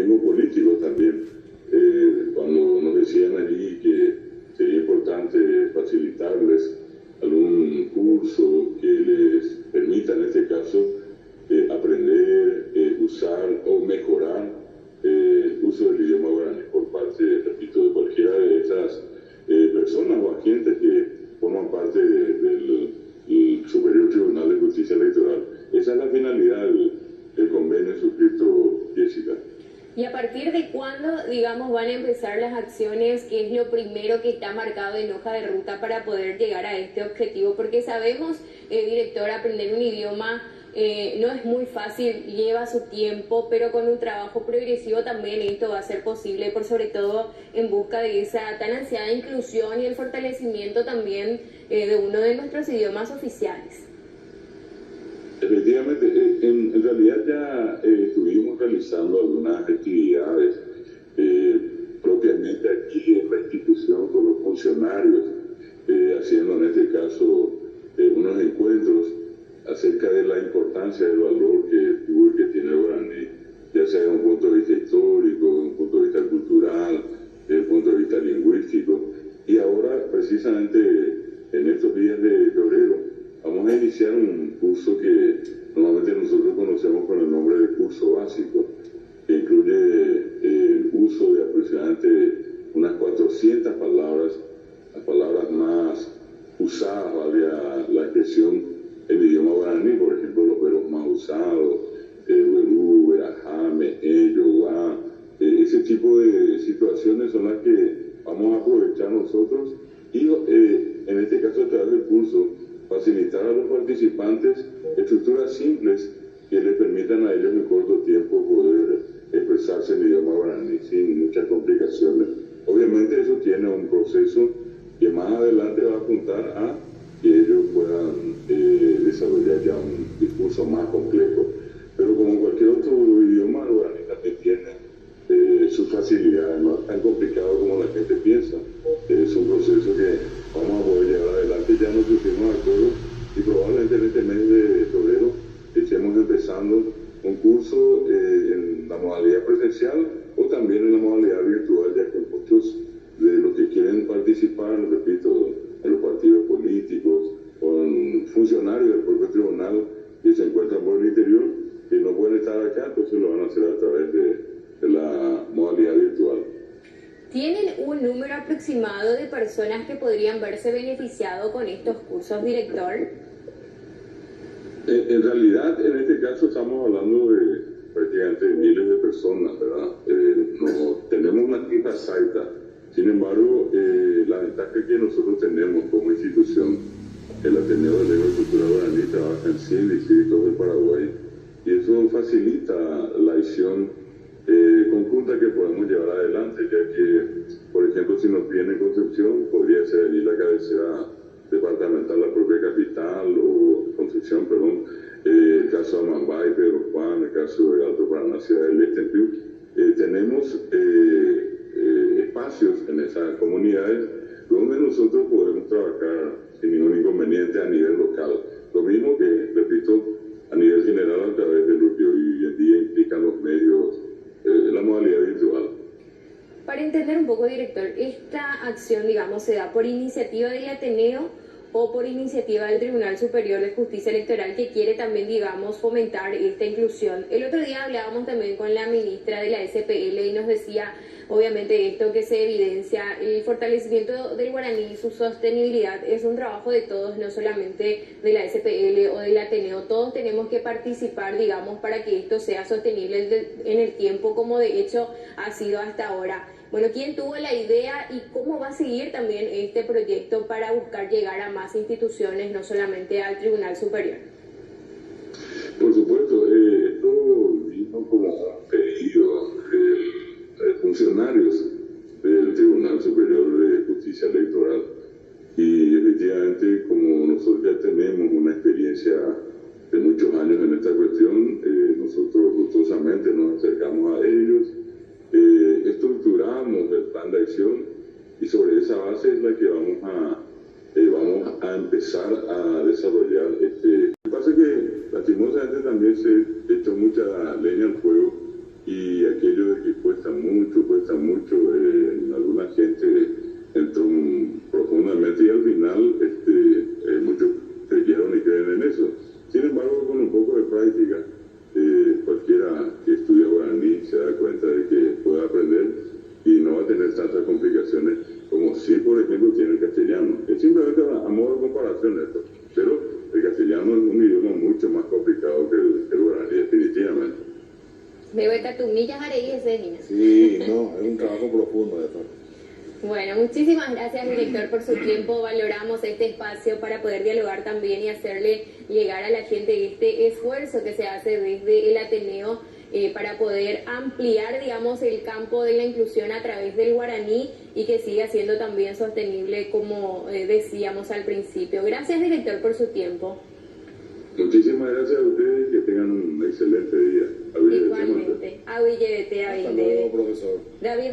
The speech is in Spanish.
mismos políticos también, cuando nos decían allí que sería importante facilitarles algún curso que les permita, en este caso, aprender, usar o mejorar el uso del idioma guaraní por parte, repito, de cualquiera de estas personas o agentes que forman parte del Superior Tribunal de Justicia Electoral. Esa es la finalidad del convenio suscrito, Jessica. ¿Y a partir de cuándo, digamos, van a empezar las acciones? ¿Qué es lo primero que está marcado en hoja de ruta para poder llegar a este objetivo? Porque sabemos, director, aprender un idioma no es muy fácil, lleva su tiempo, pero con un trabajo progresivo también esto va a ser posible, por sobre todo en busca de esa tan ansiada inclusión y el fortalecimiento también de uno de nuestros idiomas oficiales. Efectivamente, en realidad ya estuvimos realizando algunas actividades propiamente aquí en la institución con los funcionarios, haciendo en este caso unos encuentros acerca de la importancia del valor que tuvo y que tiene el guaraní, ya sea desde un punto de vista histórico, desde un punto de vista cultural, desde un punto de vista lingüístico. Y ahora, precisamente en estos días de febrero, vamos a iniciar un curso que normalmente nosotros conocemos con el nombre de curso básico, que incluye el uso de aproximadamente unas 400 palabras, las palabras más usadas, valga la expresión, en el idioma guaraní, por ejemplo, los verbos más usados, verú, verajame, yoguá, ese tipo de situaciones son las que vamos a aprovechar nosotros y en este caso a través del curso facilitar a los participantes estructuras simples que les permitan a ellos en corto tiempo poder expresarse en el idioma guaraní sin muchas complicaciones. Obviamente eso tiene un proceso que más adelante va a apuntar a que ellos puedan desarrollar ya un discurso más complejo. Pero como cualquier otro idioma, el guaraní también tiene sus facilidades, no es tan complicado como la gente piensa. Es un proceso que vamos a poder llevar adelante. Ya nos pusimos de acuerdo y probablemente en este mes de febrero estemos empezando un curso en la modalidad presencial o también en la modalidad virtual, ya que muchos de los que quieren participar, repito, en los partidos políticos, con funcionarios del propio tribunal que se encuentran por el interior, que no pueden estar acá, entonces lo van a hacer a través de la modalidad virtual. ¿Tienen un número aproximado de personas que podrían verse beneficiados con estos cursos, director? En realidad, en este caso estamos hablando de prácticamente miles de personas, ¿verdad? No tenemos una cifra exacta. Sin embargo, la ventaja que nosotros tenemos como institución, el Ateneo de Lengua y Cultura Guaraní trabaja en 100 distritos del Paraguay y eso facilita la acción conjunta que podemos llevar adelante, ya que, por ejemplo, si nos viene Concepción, podría ser allí la cabecera departamental, la propia capital, o Concepción, perdón, el caso de Amambay, Pedro Juan, el caso de Alto Paraná, Ciudad del Este, tenemos espacios en esas comunidades donde nosotros podemos trabajar sin ningún inconveniente a nivel local. Lo mismo que, repito, a nivel general a través de lo que hoy en día implican los medios, la modalidad virtual. Para entender un poco, director, ¿esta acción, digamos, se da por iniciativa del Ateneo o por iniciativa del Tribunal Superior de Justicia Electoral, que quiere también, digamos, fomentar esta inclusión? El otro día hablábamos también con la ministra de la SPL y nos decía, obviamente, esto que se evidencia, el fortalecimiento del guaraní, su sostenibilidad, es un trabajo de todos, no solamente de la SPL o del Ateneo. Todos tenemos que participar, digamos, para que esto sea sostenible en el tiempo, como de hecho ha sido hasta ahora. Bueno, ¿quién tuvo la idea y cómo va a seguir también este proyecto para buscar llegar a más instituciones, no solamente al Tribunal Superior? Por supuesto, esto vino como un pedido de funcionarios del Tribunal Superior de Justicia Electoral y efectivamente, como nosotros ya tenemos una experiencia de muchos años en esta cuestión, nosotros gustosamente nos acercamos a ellos, estructuramos el plan de acción y sobre esa base es la que vamos a empezar a desarrollar. Lo que pasa es que lastimosamente también se echó mucha leña al fuego y aquello de que cuesta mucho, alguna gente entró profundamente y al final muchos creyeron y creen en eso. Sin embargo, con un poco de práctica, cualquiera que estudia guaraní se da cuenta de que puede aprender y no va a tener tantas complicaciones como si, por ejemplo, tiene el castellano. Es simplemente a modo de comparación esto, pero el castellano es un idioma mucho más complicado que el guaraní, definitivamente. Me voy a tu millas Nina. Sí, no, es un trabajo profundo esto. Bueno, muchísimas gracias, director, por su tiempo. Valoramos este espacio para poder dialogar también y hacerle llegar a la gente este esfuerzo que se hace desde el Ateneo para poder ampliar, digamos, el campo de la inclusión a través del guaraní y que siga siendo también sostenible, como decíamos al principio. Gracias, director, por su tiempo. Muchísimas gracias a ustedes y que tengan un excelente día. Igualmente. Hasta luego, profesor. David